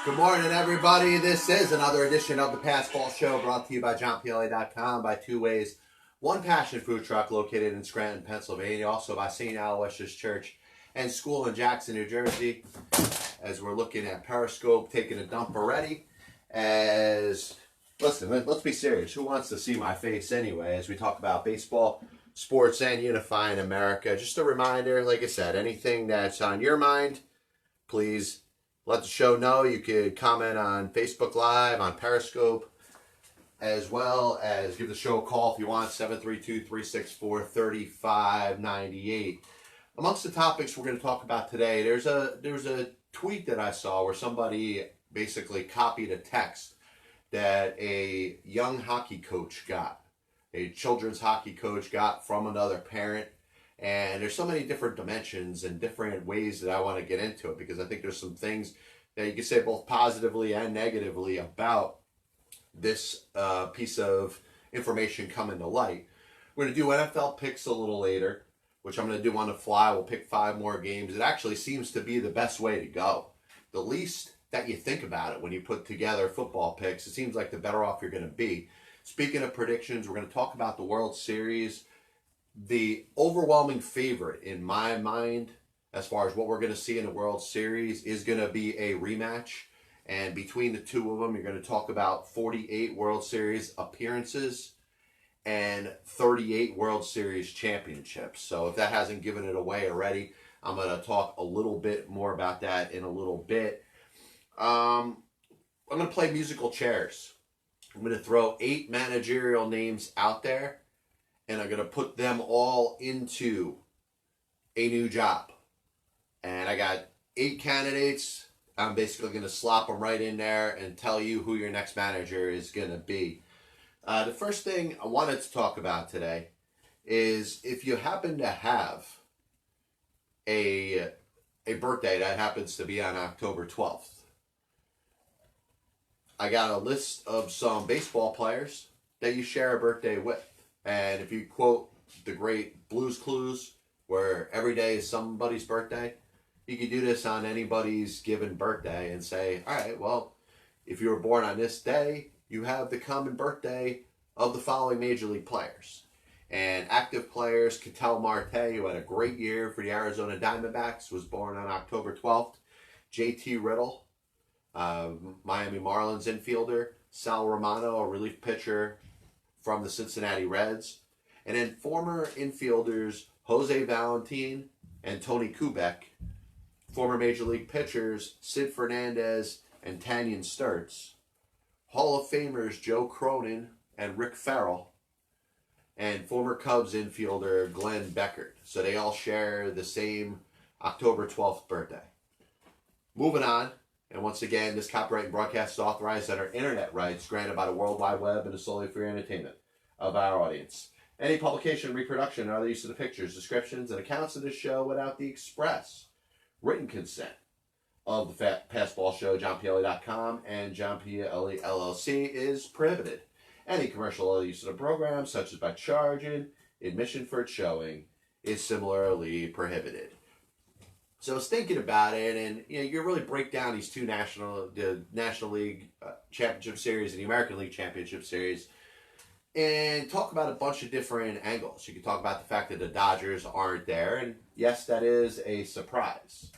Good morning, everybody. This is another edition of the Passball Show brought to you by Pielli.com by Two Ways. One Passion Food Truck located in Scranton, Pennsylvania. Also by St. Aloysius Church and School in Jackson, New Jersey. As we're looking at Periscope, taking a dump already. Listen, let's be serious. Who wants to see my face anyway as we talk about baseball, sports, and unifying America? Just a reminder, like I said, anything that's on your mind, please let the show know. You could comment on Facebook Live, on Periscope, as well as give the show a call if you want, 732-364-3598. Amongst the topics we're going to talk about today, there's a tweet that I saw where somebody basically copied a text that a young hockey coach got, a children's hockey coach got from another parent. And there's so many different dimensions and different ways that I want to get into it, because I think there's some things that you can say both positively and negatively about this piece of information coming to light. We're going to do NFL picks a little later, which I'm going to do on the fly. We'll pick 5 more games. It actually seems to be the best way to go. The least that you think about it when you put together football picks, it seems like the better off you're going to be. Speaking of predictions, we're going to talk about the World Series. The overwhelming favorite in my mind, as far as what we're going to see in the World Series, is going to be a rematch. And between the two of them, you're going to talk about 48 World Series appearances and 38 World Series championships. So if that hasn't given it away already, I'm going to talk a little bit more about that in a little bit. I'm going to play musical chairs. I'm going to throw 8 managerial names out there, and I'm going to put them all into a new job. And I got 8 candidates. I'm basically going to slop them right in there and tell you who your next manager is going to be. The first thing I wanted to talk about today is if you happen to have a birthday that happens to be on October 12th. I got a list of some baseball players that you share a birthday with. And if you quote the great Blues Clues, where every day is somebody's birthday, you could do this on anybody's given birthday and say, all right, well, if you were born on this day, you have the common birthday of the following major league players. And active players, Ketel Marte, who had a great year for the Arizona Diamondbacks, was born on October 12th. JT Riddle, Miami Marlins infielder. Sal Romano, a relief pitcher from the Cincinnati Reds. And then former infielders Jose Valentin and Tony Kubek. Former Major League pitchers Sid Fernandez and Tanyan Sturtz. Hall of Famers Joe Cronin and Rick Farrell. And former Cubs infielder Glenn Beckert. So they all share the same October 12th birthday. Moving on. And once again, this copyright and broadcast is authorized under internet rights granted by the World Wide Web and is solely for entertainment of our audience. Any publication, reproduction, or other use of the pictures, descriptions, and accounts of this show without the express written consent of the Passball Show, JohnPielli.com, and John Pielli LLC is prohibited. Any commercial use of the program, such as by charging admission for its showing, is similarly prohibited. So I was thinking about it, and you really break down these two the National League Championship Series and the American League Championship Series, and talk about a bunch of different angles. You can talk about the fact that the Dodgers aren't there, and yes, that is a surprise.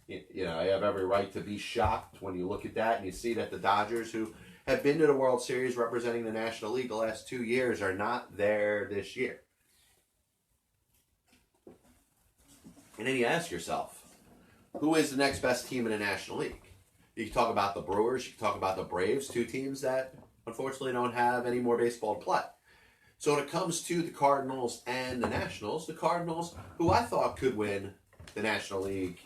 You have every right to be shocked when you look at that and you see that the Dodgers, who have been to the World Series representing the National League the last 2 years, are not there this year. And then you ask yourself, who is the next best team in the National League? You can talk about the Brewers, you can talk about the Braves, 2 teams that unfortunately don't have any more baseball to play. So when it comes to the Cardinals and the Nationals, the Cardinals, who I thought could win the National League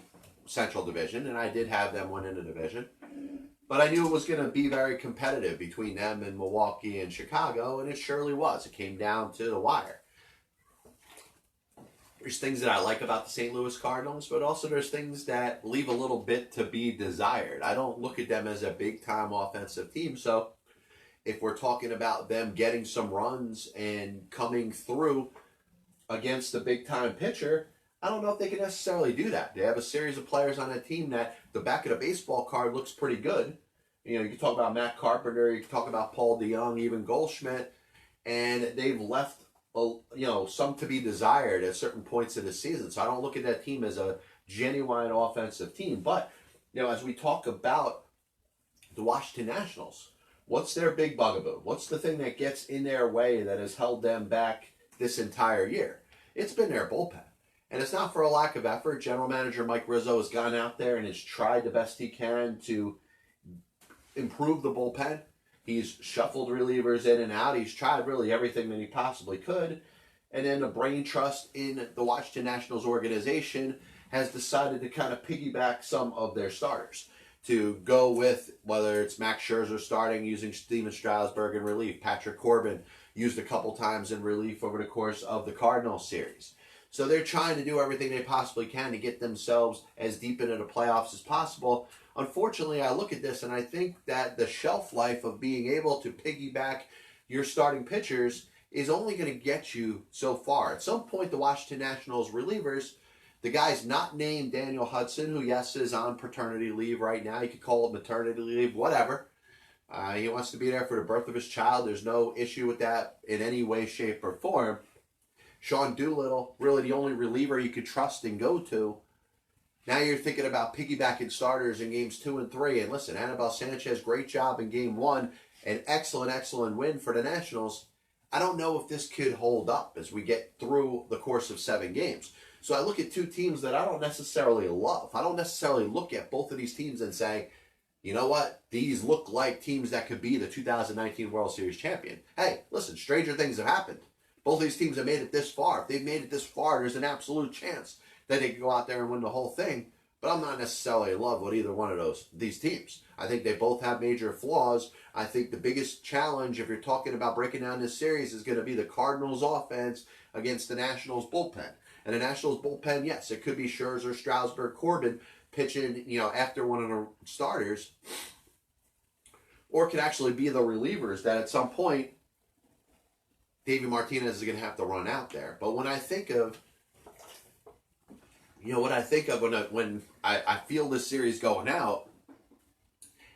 Central Division, and I did have them winning the division, but I knew it was going to be very competitive between them and Milwaukee and Chicago, and it surely was. It came down to the wire. There's things that I like about the St. Louis Cardinals, but also there's things that leave a little bit to be desired. I don't look at them as a big-time offensive team, so if we're talking about them getting some runs and coming through against a big-time pitcher, I don't know if they can necessarily do that. They have a series of players on that team that the back of the baseball card looks pretty good. You know, you can talk about Matt Carpenter, you can talk about Paul DeYoung, even Goldschmidt, and they've left, some to be desired at certain points of the season. So I don't look at that team as a genuine offensive team. But, as we talk about the Washington Nationals, what's their big bugaboo? What's the thing that gets in their way that has held them back this entire year? It's been their bullpen. And it's not for a lack of effort. General Manager Mike Rizzo has gone out there and has tried the best he can to improve the bullpen. He's shuffled relievers in and out. He's tried really everything that he possibly could. And then the brain trust in the Washington Nationals organization has decided to kind of piggyback some of their starters. To go with, whether it's Max Scherzer starting, using Steven Strasburg in relief. Patrick Corbin used a couple times in relief over the course of the Cardinals series. So they're trying to do everything they possibly can to get themselves as deep into the playoffs as possible. Unfortunately, I look at this and I think that the shelf life of being able to piggyback your starting pitchers is only going to get you so far. At some point, the Washington Nationals relievers, the guy's not named Daniel Hudson, who, yes, is on paternity leave right now. You could call it maternity leave, whatever. He wants to be there for the birth of his child. There's no issue with that in any way, shape, or form. Sean Doolittle, really the only reliever you could trust and go to. Now you're thinking about piggybacking starters in games 2 and 3. And listen, Anibal Sanchez, great job in game 1. An excellent win for the Nationals. I don't know if this could hold up as we get through the course of 7 games. So I look at two teams that I don't necessarily love. I don't necessarily look at both of these teams and say, you know what? These look like teams that could be the 2019 World Series champion. Hey, listen, stranger things have happened. Both of these teams have made it this far. If they've made it this far, there's an absolute chance that they could go out there and win the whole thing. But I'm not necessarily in love with either one of these teams. I think they both have major flaws. I think the biggest challenge, if you're talking about breaking down this series, is going to be the Cardinals' offense against the Nationals' bullpen. And the Nationals' bullpen, yes, it could be Scherzer, Strasburg, Corbin pitching, after one of the starters. Or it could actually be the relievers that at some point, Davey Martinez is going to have to run out there. But when I think of, when I feel this series going out,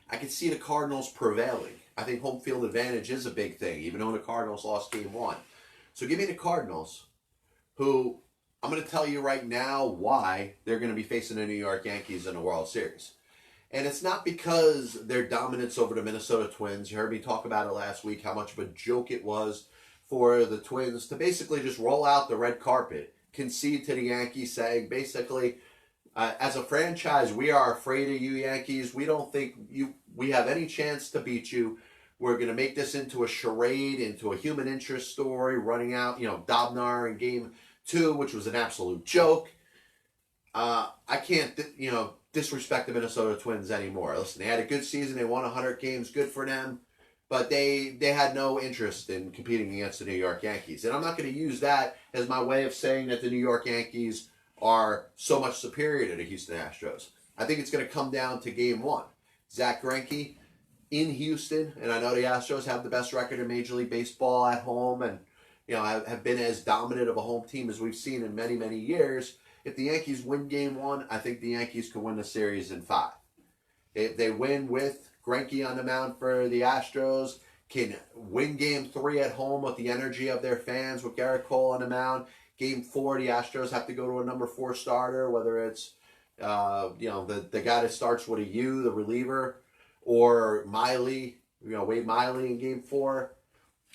I can see the Cardinals prevailing. I think home field advantage is a big thing, even though the Cardinals lost game 1. So give me the Cardinals, who I'm going to tell you right now why they're going to be facing the New York Yankees in the World Series. And it's not because their dominance over the Minnesota Twins. You heard me talk about it last week, how much of a joke it was for the Twins to basically just roll out the red carpet, concede to the Yankees, saying basically, as a franchise, we are afraid of you, Yankees. We don't think we have any chance to beat you. We're going to make this into a charade, into a human interest story, running out, Dobnar in game 2, which was an absolute joke. I can't, disrespect the Minnesota Twins anymore. Listen, they had a good season. They won 100 games. Good for them. But they had no interest in competing against the New York Yankees. And I'm not going to use that as my way of saying that the New York Yankees are so much superior to the Houston Astros. I think it's going to come down to game 1. Zach Greinke in Houston, and I know the Astros have the best record in Major League Baseball at home and have been as dominant of a home team as we've seen in many, many years. If the Yankees win game 1, I think the Yankees can win the series in 5. If they win with Greinke on the mound for the Astros, can win game 3 at home with the energy of their fans with Garrett Cole on the mound. Game 4, the Astros have to go to a number 4 starter, whether it's the guy that starts with a U, the reliever, or Miley, Wade Miley in game 4.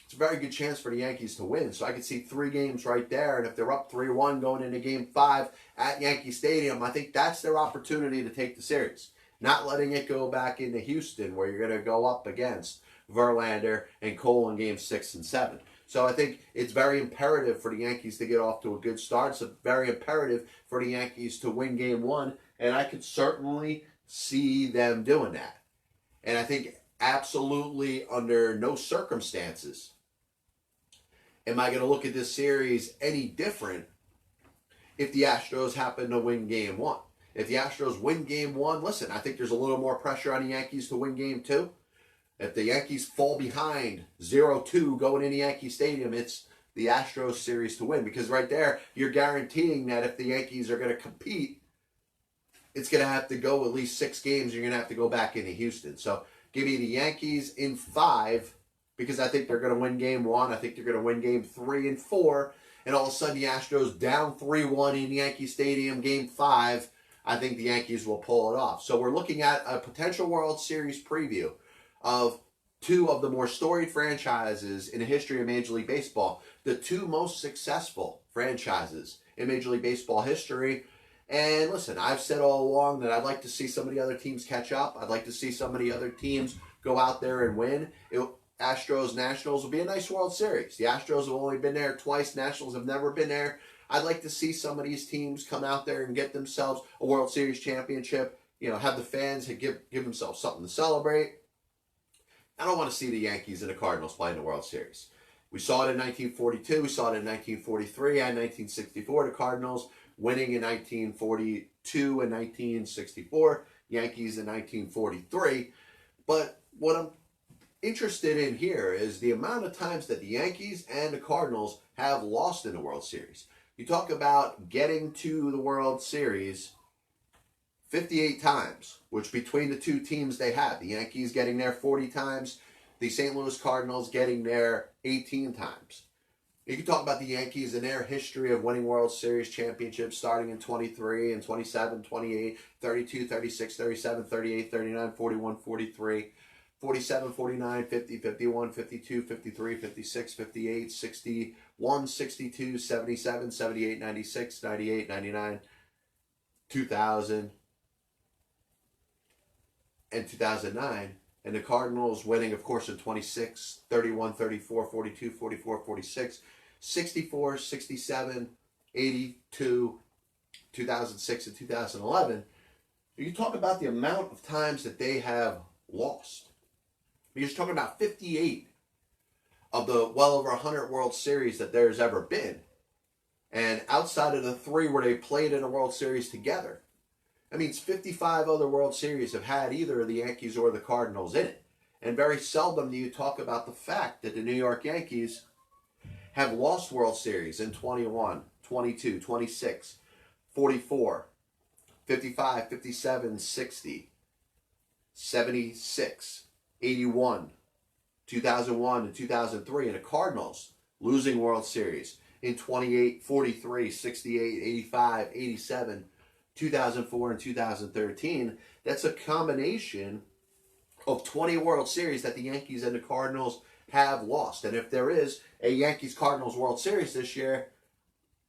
It's a very good chance for the Yankees to win. So I could see 3 games right there. And if they're up 3-1 going into game 5 at Yankee Stadium, I think that's their opportunity to take the series. Not letting it go back into Houston where you're going to go up against Verlander and Cole in games 6 and 7. So I think it's very imperative for the Yankees to get off to a good start. It's very imperative for the Yankees to win game 1. And I could certainly see them doing that. And I think absolutely under no circumstances am I going to look at this series any different if the Astros happen to win game 1. If the Astros win game 1, listen, I think there's a little more pressure on the Yankees to win game 2. If the Yankees fall behind 0-2 going into Yankee Stadium, it's the Astros series to win, because right there, you're guaranteeing that if the Yankees are going to compete, it's going to have to go at least 6 games. You're going to have to go back into Houston. So give me the Yankees in 5, because I think they're going to win game 1. I think they're going to win game 3 and 4. And all of a sudden, the Astros down 3-1 in Yankee Stadium, game 5. I think the Yankees will pull it off. So we're looking at a potential World Series preview of 2 of the more storied franchises in the history of Major League Baseball. The 2 most successful franchises in Major League Baseball history. And listen, I've said all along that I'd like to see some of the other teams catch up. I'd like to see some of the other teams go out there and win. Astros, Nationals will be a nice World Series. The Astros have only been there twice. Nationals have never been there. I'd like to see some of these teams come out there and get themselves a World Series championship. You know, have the fans give themselves something to celebrate. I don't want to see the Yankees and the Cardinals play in the World Series. We saw it in 1942. We saw it in 1943 and 1964. The Cardinals winning in 1942 and 1964. Yankees in 1943. But what I'm interested in here is the amount of times that the Yankees and the Cardinals have lost in the World Series. You talk about getting to the World Series 58 times, which between the 2 teams they have. The Yankees getting there 40 times, the St. Louis Cardinals getting there 18 times. You can talk about the Yankees and their history of winning World Series championships starting in 23 and 27, 28, 32, 36, 37, 38, 39, 41, 43, 47, 49, 50, 51, 52, 53, 56, 58, 61, 62, 77, 78, 96, 98, 99, 2000, and 2009. And the Cardinals winning, of course, in 26, 31, 34, 42, 44, 46, 64, 67, 82, 2006, and 2011. You talk about the amount of times that they have lost. You're just talking about 58 of the well over 100 World Series that there's ever been. And outside of the 3 where they played in a World Series together, that means 55 other World Series have had either the Yankees or the Cardinals in it. And very seldom do you talk about the fact that the New York Yankees have lost World Series in 21, 22, 26, 44, 55, 57, 60, 76, 81, 2001, and 2003. And the Cardinals losing World Series in 28, 43, 68, 85, 87, 2004, and 2013. That's a combination of 20 World Series that the Yankees and the Cardinals have lost. And if there is a Yankees-Cardinals World Series this year,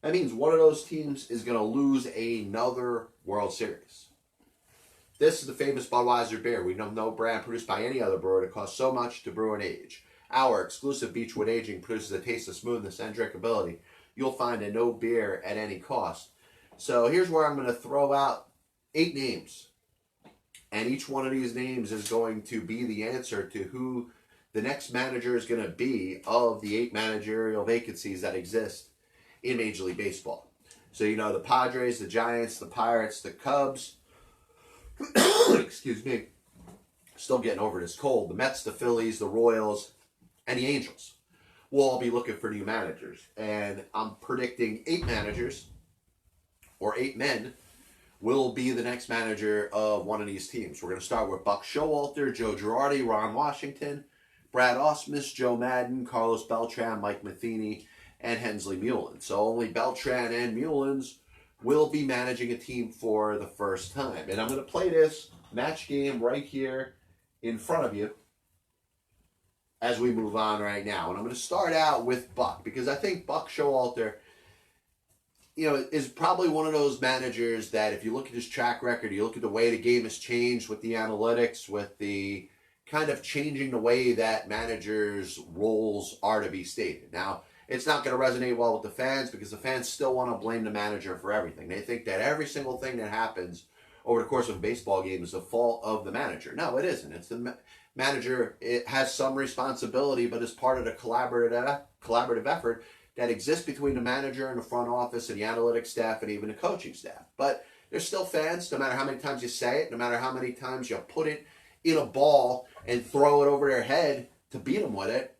that means one of those teams is going to lose another World Series. This is the famous Budweiser beer. We know no brand produced by any other brewer that costs so much to brew and age. Our exclusive Beechwood aging produces a taste of smoothness and drinkability you'll find in no beer at any cost. So here's where I'm going to throw out 8 names. And each one of these names is going to be the answer to who the next manager is going to be of the 8 managerial vacancies that exist in Major League Baseball. So, you know, the Padres, the Giants, the Pirates, the Cubs, excuse me, still getting over this cold, the Mets, the Phillies, the Royals, and the Angels will all be looking for new managers. And I'm predicting 8 managers, or 8 men, will be the next manager of one of these teams. We're going to start with Buck Showalter, Joe Girardi, Ron Washington, Brad Ausmus, Joe Madden, Carlos Beltran, Mike Matheny, and Hensley Mullins. So only Beltran and Mullins will be managing a team for the first time. And I'm going to play this match game right here in front of you as we move on right now. And I'm going to start out with Buck, because I think Buck Showalter, you know, is probably one of those managers that if you look at his track record, you look at the way the game has changed with the analytics, with the kind of changing the way that managers' roles are to be stated. Now, it's not going to resonate well with the fans, because the fans still want to blame the manager for everything. They think that every single thing that happens over the course of a baseball game is the fault of the manager. No, it isn't. It's the manager. It has some responsibility, but it's part of the collaborative effort that exists between the manager and the front office and the analytics staff and even the coaching staff. But there's still fans, no matter how many times you say it, no matter how many times you put it in a ball and throw it over their head to beat them with it.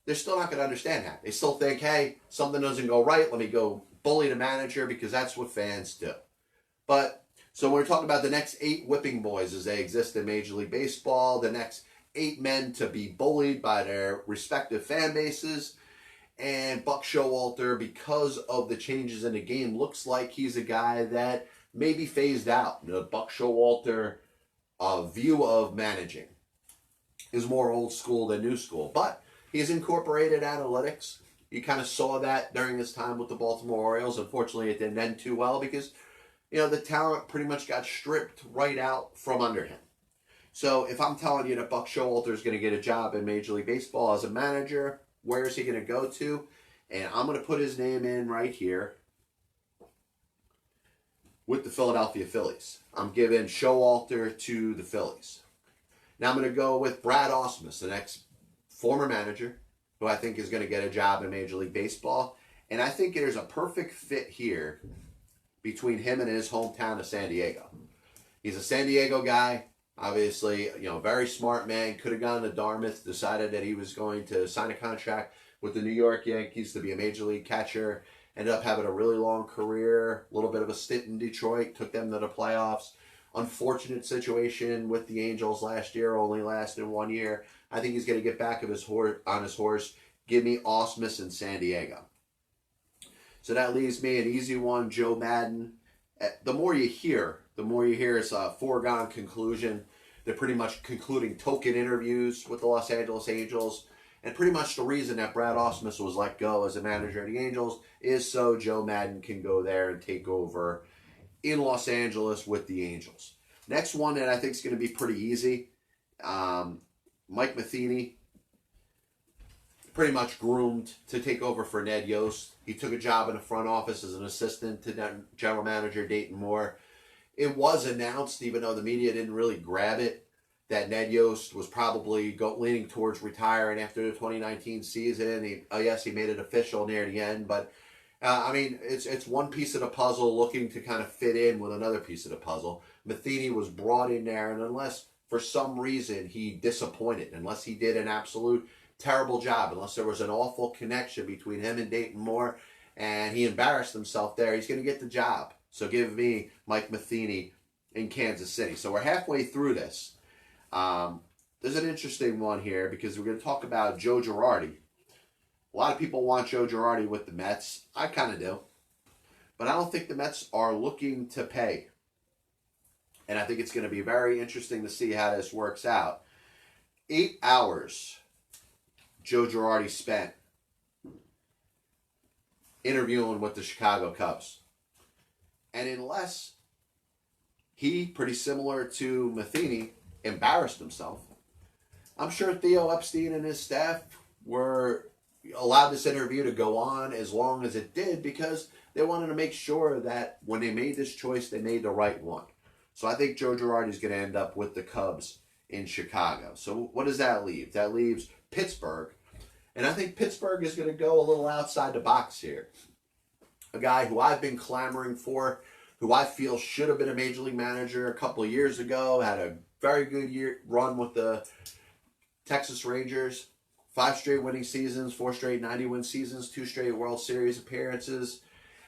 they're still not going to understand that. They still think, hey, something doesn't go right, let me go bully the manager, because that's what fans do. But, so we're talking about the next 8 whipping boys as they exist in Major League Baseball, the next 8 men to be bullied by their respective fan bases. And Buck Showalter, because of the changes in the game, looks like he's a guy that may be phased out. The Buck Showalter view of managing is more old school than new school. But he's incorporated analytics. You kind of saw that during his time with the Baltimore Orioles. Unfortunately, it didn't end too well because, the talent pretty much got stripped right out from under him. So if I'm telling you that Buck Showalter is going to get a job in Major League Baseball as a manager, where is he going to go to? And I'm going to put his name in right here with the Philadelphia Phillies. I'm giving Showalter to the Phillies. Now I'm going to go with Brad Ausmus, the next former manager, who I think is going to get a job in Major League Baseball. And I think there's a perfect fit here between him and his hometown of San Diego. He's a San Diego guy. Obviously, very smart man. Could have gone to Dartmouth, decided that he was going to sign a contract with the New York Yankees to be a Major League catcher. Ended up having a really long career, a little bit of a stint in Detroit, took them to the playoffs. Unfortunate situation with the Angels last year, only lasted 1 year. I think he's going to get back on his horse. Give me Ausmus in San Diego. So that leaves me an easy one, Joe Maddon. The more you hear it's a foregone conclusion. They're pretty much concluding token interviews with the Los Angeles Angels. And pretty much the reason that Brad Ausmus was let go as a manager of the Angels is so Joe Maddon can go there and take over in Los Angeles with the Angels. Next one that I think is going to be pretty easy, Mike Matheny, pretty much groomed to take over for Ned Yost. He took a job in the front office as an assistant to general manager Dayton Moore. It was announced, even though the media didn't really grab it, that Ned Yost was probably leaning towards retiring after the 2019 season. He made it official near the end, but it's one piece of the puzzle looking to kind of fit in with another piece of the puzzle. Matheny was brought in there, and unless for some reason he disappointed, unless he did an absolute terrible job, unless there was an awful connection between him and Dayton Moore, and he embarrassed himself there, he's going to get the job. So give me Mike Matheny in Kansas City. So we're halfway through this. There's an interesting one here because we're going to talk about Joe Girardi. A lot of people want Joe Girardi with the Mets. I kind of do. But I don't think the Mets are looking to pay. And I think it's going to be very interesting to see how this works out. 8 hours Joe Girardi spent interviewing with the Chicago Cubs. And unless he, pretty similar to Matheny, embarrassed himself, I'm sure Theo Epstein and his staff were allowed this interview to go on as long as it did because they wanted to make sure that when they made this choice, they made the right one. So I think Joe Girardi is going to end up with the Cubs in Chicago. So what does that leave? That leaves Pittsburgh. And I think Pittsburgh is going to go a little outside the box here. A guy who I've been clamoring for, who I feel should have been a Major League manager a couple of years ago, had a very good run with the Texas Rangers. 5 straight winning seasons, 4 straight 90-win seasons, 2 straight World Series appearances.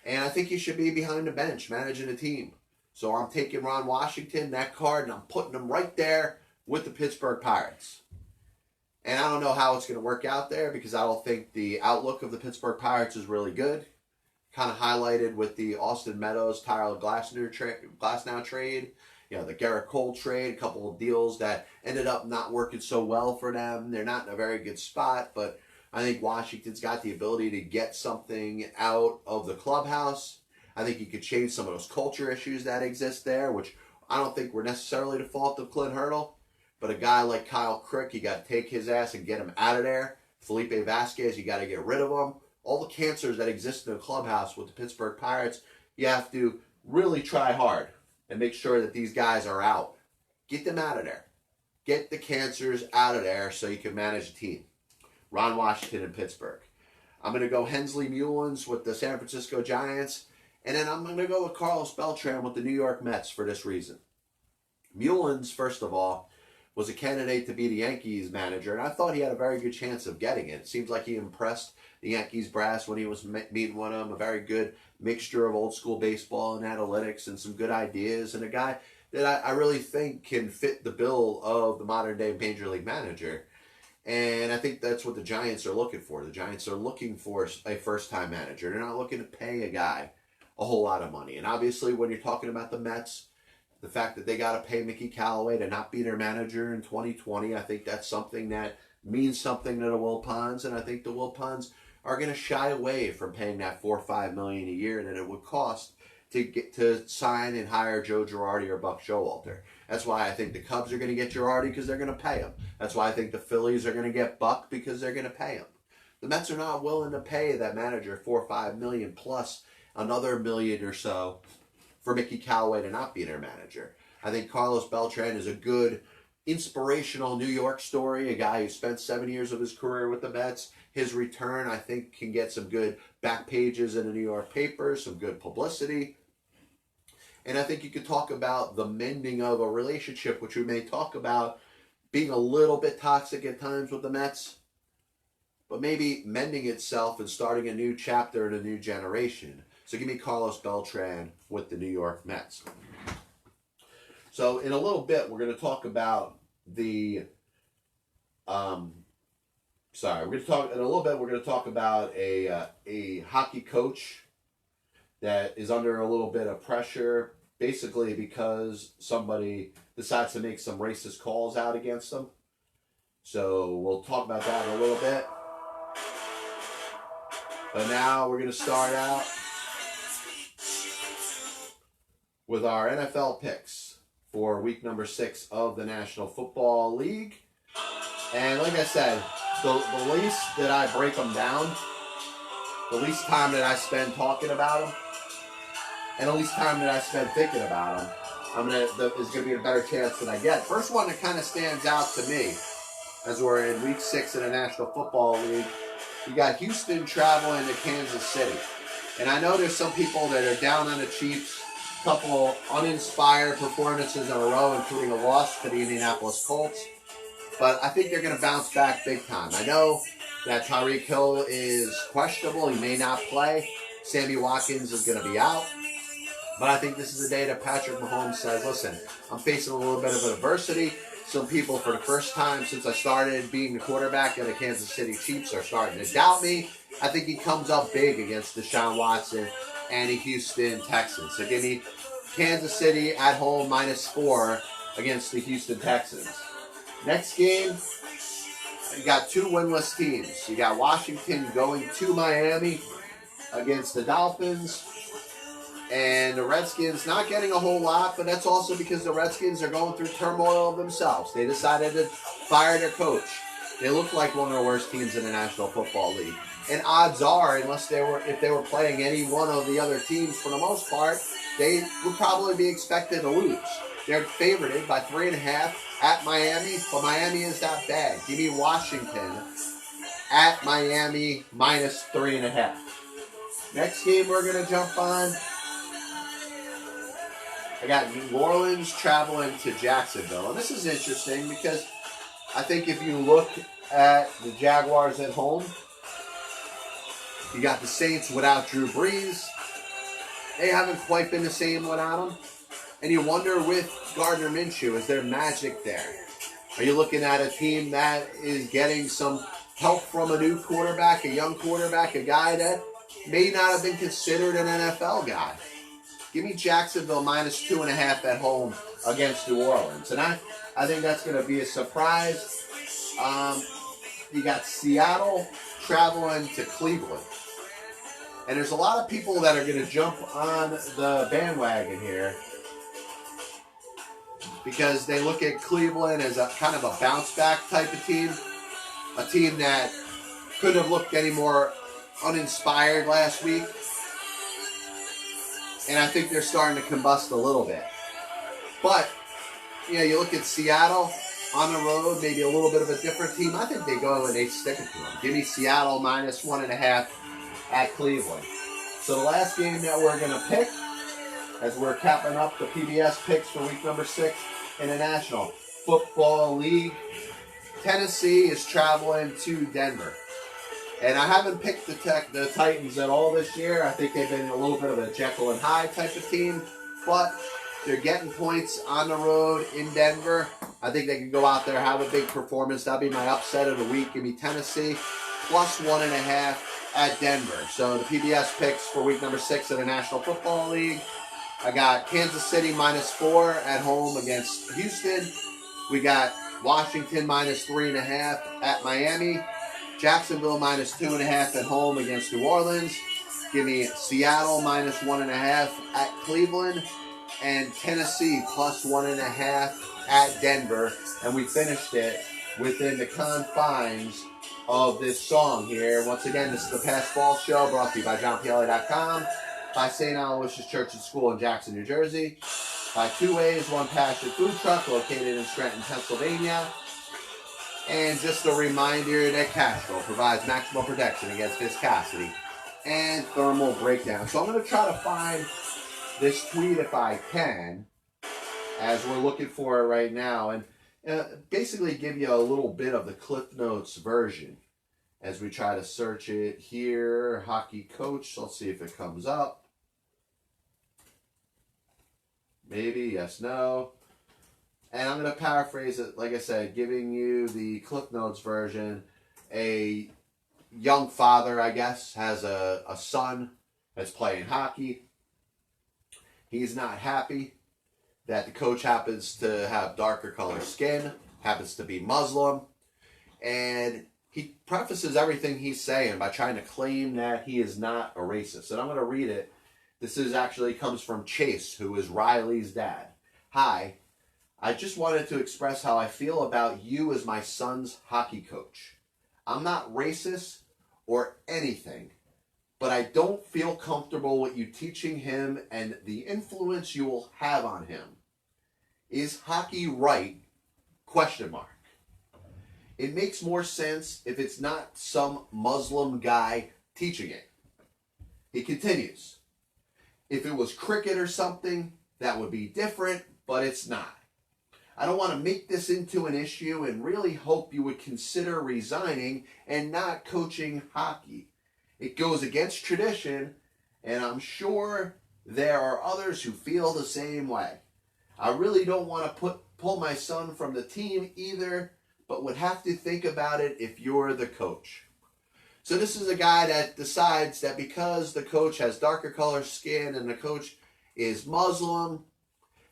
And I think he should be behind the bench, managing a team. So I'm taking Ron Washington, that card, and I'm putting him right there with the Pittsburgh Pirates. And I don't know how it's going to work out there because I don't think the outlook of the Pittsburgh Pirates is really good. Kind of highlighted with the Austin Meadows, Tyler Glasnow trade. The Garrett Cole trade, a couple of deals that ended up not working so well for them. They're not in a very good spot, but I think Washington's got the ability to get something out of the clubhouse. I think he could change some of those culture issues that exist there, which I don't think were necessarily the fault of Clint Hurdle. But a guy like Kyle Crick, you got to take his ass and get him out of there. Felipe Vasquez, you got to get rid of him. All the cancers that exist in the clubhouse with the Pittsburgh Pirates, you have to really try hard and make sure that these guys are out. Get them out of there. Get the cancers out of there so you can manage a team. Ron Washington in Pittsburgh. I'm going to go Hensley Mullins with the San Francisco Giants. And then I'm going to go with Carlos Beltran with the New York Mets for this reason. Mullins, first of all, was a candidate to be the Yankees manager, and I thought he had a very good chance of getting it. It seems like he impressed the Yankees brass when he was meeting with them. A very good mixture of old school baseball and analytics and some good ideas, and a guy that I really think can fit the bill of the modern day Major League manager. And I think that's what the Giants are looking for. The Giants are looking for a first-time manager. They're not looking to pay a guy a whole lot of money. And obviously, when you're talking about the Mets, the fact that they got to pay Mickey Callaway to not be their manager in 2020, I think that's something that means something to the Wilpons. And I think the Wilpons are going to shy away from paying that $4 or $5 million a year that it would cost to get to sign and hire Joe Girardi or Buck Showalter. That's why I think the Cubs are going to get Girardi because they're going to pay him. That's why I think the Phillies are going to get Buck because they're going to pay him. The Mets are not willing to pay that manager $4 or $5 million plus another million or so for Mickey Callaway to not be their manager. I think Carlos Beltran is a good, inspirational New York story, a guy who spent 7 years of his career with the Mets. His return, I think, can get some good back pages in the New York papers, some good publicity. And I think you could talk about the mending of a relationship, which we may talk about being a little bit toxic at times with the Mets, but maybe mending itself and starting a new chapter in a new generation. So give me Carlos Beltran with the New York Mets. So in a little bit, we're going to talk about the... we're going to talk about a hockey coach that is under a little bit of pressure, basically because somebody decides to make some racist calls out against them. So we'll talk about that in a little bit. But now we're going to start out with our NFL picks for week number 6 of the National Football League. And like I said, the least that I break them down, the least time that I spend talking about them, and the least time that I spend thinking about them, is going to be a better chance that I get. First one that kind of stands out to me, as we're in week 6 of the National Football League, you got Houston traveling to Kansas City. And I know there's some people that are down on the Chiefs, a couple uninspired performances in a row, including a loss to the Indianapolis Colts. But I think they're going to bounce back big time. I know that Tyreek Hill is questionable. He may not play. Sammy Watkins is going to be out. But I think this is the day that Patrick Mahomes says, listen, I'm facing a little bit of adversity. Some people, for the first time since I started being the quarterback of the Kansas City Chiefs, are starting to doubt me. I think he comes up big against Deshaun Watson and the Houston Texans. So give me Kansas City at home -4 against the Houston Texans. Next game, you got 2 winless teams. You got Washington going to Miami against the Dolphins. And the Redskins not getting a whole lot, but that's also because the Redskins are going through turmoil themselves. They decided to fire their coach. They look like one of the worst teams in the National Football League. And odds are, if they were playing any one of the other teams for the most part, they would probably be expected to lose. They're favored by 3.5 at Miami, but Miami is that bad. Give me Washington at Miami -3.5. Next game we're going to jump on, I got New Orleans traveling to Jacksonville. And this is interesting because I think if you look at the Jaguars at home, you got the Saints without Drew Brees. They haven't quite been the same without him. And you wonder with Gardner Minshew, is there magic there? Are you looking at a team that is getting some help from a new quarterback, a young quarterback, a guy that may not have been considered an NFL guy? Give me Jacksonville -2.5 at home against New Orleans. And I think that's going to be a surprise. You got Seattle traveling to Cleveland. And there's a lot of people that are going to jump on the bandwagon here because they look at Cleveland as a kind of a bounce-back type of team. A team that couldn't have looked any more uninspired last week. And I think they're starting to combust a little bit. But, you look at Seattle on the road, maybe a little bit of a different team. I think they go and they stick it to them. Give me Seattle -1.5 at Cleveland. So the last game that we're going to pick, as we're capping up the PBS picks for week number 6 in the National Football League. Tennessee is traveling to Denver. And I haven't picked the Titans at all this year. I think they've been a little bit of a Jekyll and Hyde type of team. But they're getting points on the road in Denver. I think they can go out there, have a big performance. That'll be my upset of the week. Give me Tennessee plus 1.5 at Denver. So the PBS picks for week number 6 of the National Football League. I got Kansas City -4 at home against Houston. We got Washington -3.5 at Miami. Jacksonville -2.5 at home against New Orleans. Give me Seattle -1.5 at Cleveland. And Tennessee plus 1.5 at Denver. And we finished it within the confines of this song here. Once again, this is the Past Ball Show brought to you by JohnPielli.com, by St. Aloysius Church and School in Jackson, New Jersey, by Two Ways, One Passion Food Truck located in Scranton, Pennsylvania. And just a reminder that Castrol provides maximum protection against viscosity and thermal breakdown. So I'm going to try to find this tweet if I can, as we're looking for it right now, and basically give you a little bit of the Cliff Notes version as we try to search it here. Hockey coach. Let's see if it comes up. Maybe, yes, no. And I'm going to paraphrase it, like I said, giving you the Cliff Notes version. A young father, I guess, has a son that's playing hockey. He's not happy that the coach happens to have darker color skin, happens to be Muslim, and he prefaces everything he's saying by trying to claim that he is not a racist. And I'm going to read it. This is actually comes from Chase, who is Riley's dad. Hi. I just wanted to express how I feel about you as my son's hockey coach. I'm not racist or anything, but I don't feel comfortable with you teaching him and the influence you will have on him. Is hockey right? Question mark. It makes more sense if it's not some Muslim guy teaching it. He continues. If it was cricket or something, that would be different, but it's not. I don't want to make this into an issue and really hope you would consider resigning and not coaching hockey. It goes against tradition, and I'm sure there are others who feel the same way. I really don't want to pull my son from the team either, but would have to think about it if you're the coach. So this is a guy that decides that because the coach has darker color skin and the coach is Muslim,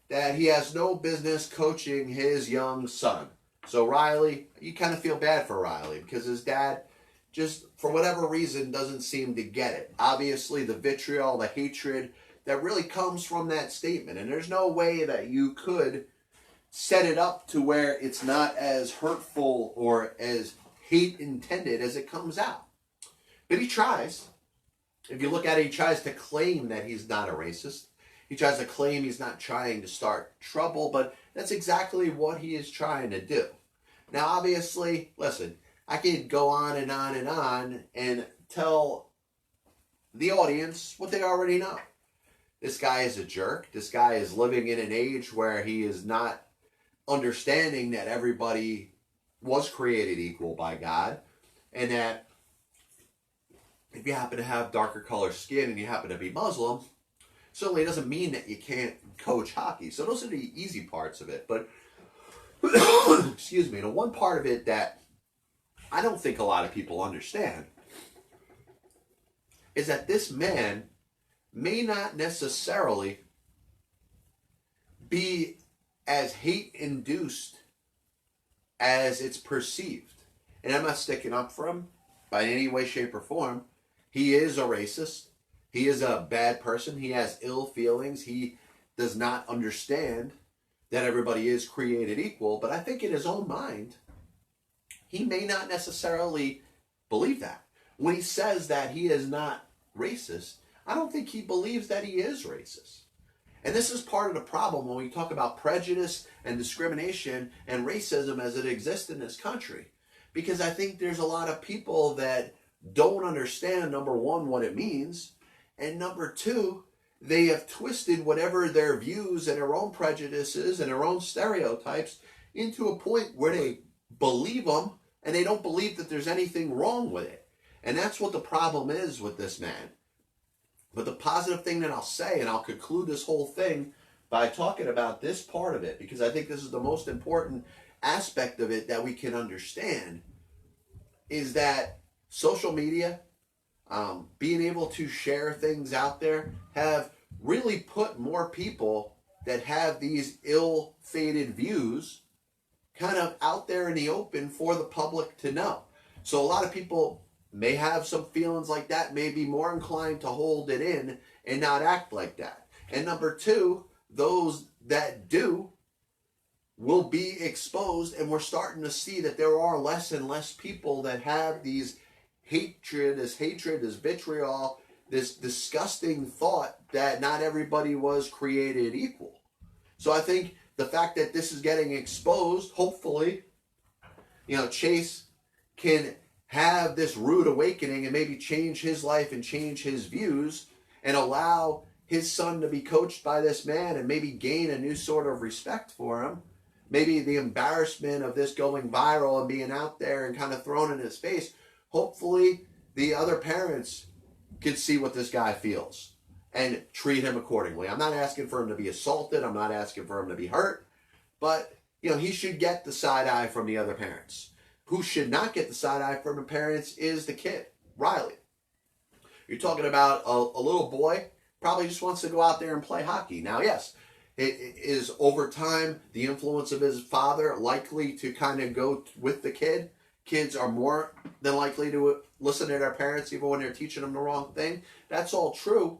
that he has no business coaching his young son. So Riley, you kind of feel bad for Riley because his dad just, for whatever reason, doesn't seem to get it. Obviously, the vitriol, the hatred that really comes from that statement. And there's no way that you could set it up to where it's not as hurtful or as hate intended as it comes out. But he tries. If you look at it, he tries to claim that he's not a racist. He tries to claim he's not trying to start trouble, but that's exactly what he is trying to do. Now, obviously, listen, I could go on and on and on and tell the audience what they already know. This guy is a jerk. This guy is living in an age where he is not understanding that everybody was created equal by God, and that if you happen to have darker color skin and you happen to be Muslim, certainly doesn't mean that you can't coach hockey. So those are the easy parts of it. But, excuse me, the one part of it that I don't think a lot of people understand is that this man may not necessarily be as hate-induced as it's perceived. And I'm not sticking up for him by any way, shape, or form. He is a racist. He is a bad person. He has ill feelings. He does not understand that everybody is created equal. But I think in his own mind, he may not necessarily believe that. When he says that he is not racist, I don't think he believes that he is racist. And this is part of the problem when we talk about prejudice and discrimination and racism as it exists in this country. Because I think there's a lot of people that don't understand, number one, what it means. And number two, they have twisted whatever their views and their own prejudices and their own stereotypes into a point where they believe them and they don't believe that there's anything wrong with it. And that's what the problem is with this man. But the positive thing that I'll say, and I'll conclude this whole thing by talking about this part of it, because I think this is the most important aspect of it that we can understand, is that social media, being able to share things out there, have really put more people that have these ill-fated views kind of out there in the open for the public to know. So a lot of people may have some feelings like that, may be more inclined to hold it in and not act like that. And number two, those that do will be exposed, and we're starting to see that there are less and less people that have these hatred, this vitriol, this disgusting thought that not everybody was created equal. So I think the fact that this is getting exposed, hopefully, Chase can have this rude awakening and maybe change his life and change his views and allow his son to be coached by this man and maybe gain a new sort of respect for him. Maybe the embarrassment of this going viral and being out there and kind of thrown in his face. Hopefully the other parents can see what this guy feels and treat him accordingly. I'm not asking for him to be assaulted. I'm not asking for him to be hurt. But, he should get the side eye from the other parents. Who should not get the side eye from the parents is the kid, Riley. You're talking about a little boy, probably just wants to go out there and play hockey. Now, yes, it is over time the influence of his father likely to kind of go with the kid. Kids are more than likely to listen to their parents even when they're teaching them the wrong thing. That's all true.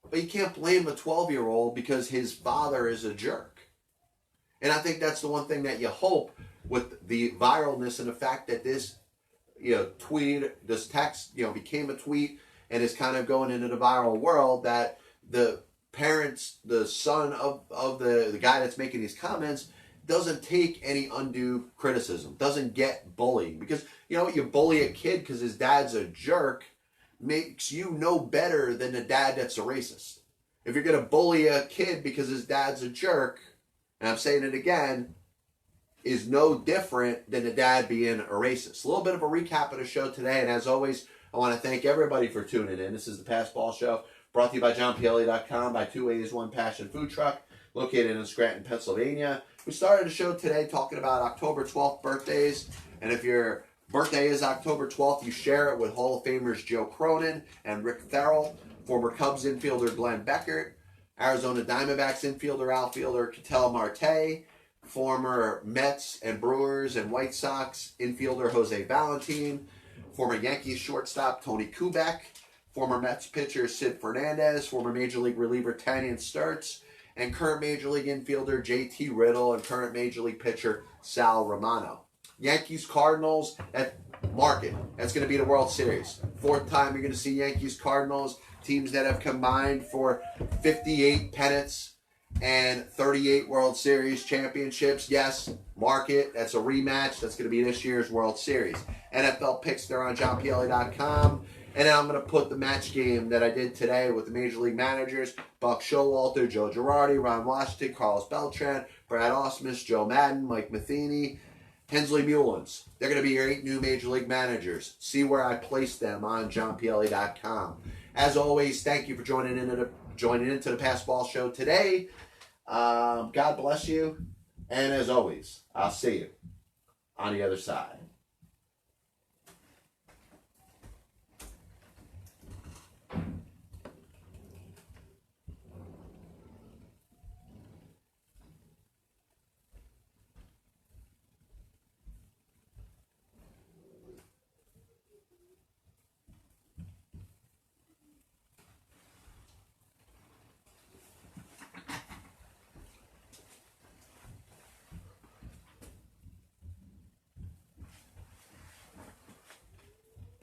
But you can't blame a 12-year-old because his father is a jerk. And I think that's the one thing that you hope with the viralness and the fact that this, tweet, this text, became a tweet and is kind of going into the viral world, that the parents, the son of the guy that's making these comments, doesn't take any undue criticism, doesn't get bullied. Because, you bully a kid because his dad's a jerk makes you no better than the dad that's a racist. If you're going to bully a kid because his dad's a jerk, and I'm saying it again, is no different than the dad being a racist. A little bit of a recap of the show today, and as always, I want to thank everybody for tuning in. This is the Passball Show, brought to you by JohnPielli.com, by 2A's One Passion Food Truck, located in Scranton, Pennsylvania. We started the show today talking about October 12th birthdays, and if your birthday is October 12th, you share it with Hall of Famers Joe Cronin and Rick Therrell, former Cubs infielder Glenn Beckert, Arizona Diamondbacks infielder, outfielder Ketel Marte, former Mets and Brewers and White Sox infielder Jose Valentin, former Yankees shortstop Tony Kubek, former Mets pitcher Sid Fernandez, former Major League reliever Tanyan Sturtz, and current Major League infielder JT Riddle and current Major League pitcher Sal Romano. Yankees Cardinals, mark it. That's going to be the World Series. Fourth time you're going to see Yankees Cardinals, teams that have combined for 58 pennants and 38 World Series championships. Yes, mark it. That's a rematch. That's going to be this year's World Series. NFL picks, they're on JohnPielli.com. And then I'm going to put the match game that I did today with the Major League managers, Buck Showalter, Joe Girardi, Ron Washington, Carlos Beltran, Brad Ausmus, Joe Madden, Mike Matheny, Hensley Mullins. They're going to be your 8 new Major League managers. See where I place them on JohnPielli.com. As always, thank you for joining into the Passball Show today. God bless you. And as always, I'll see you on the other side.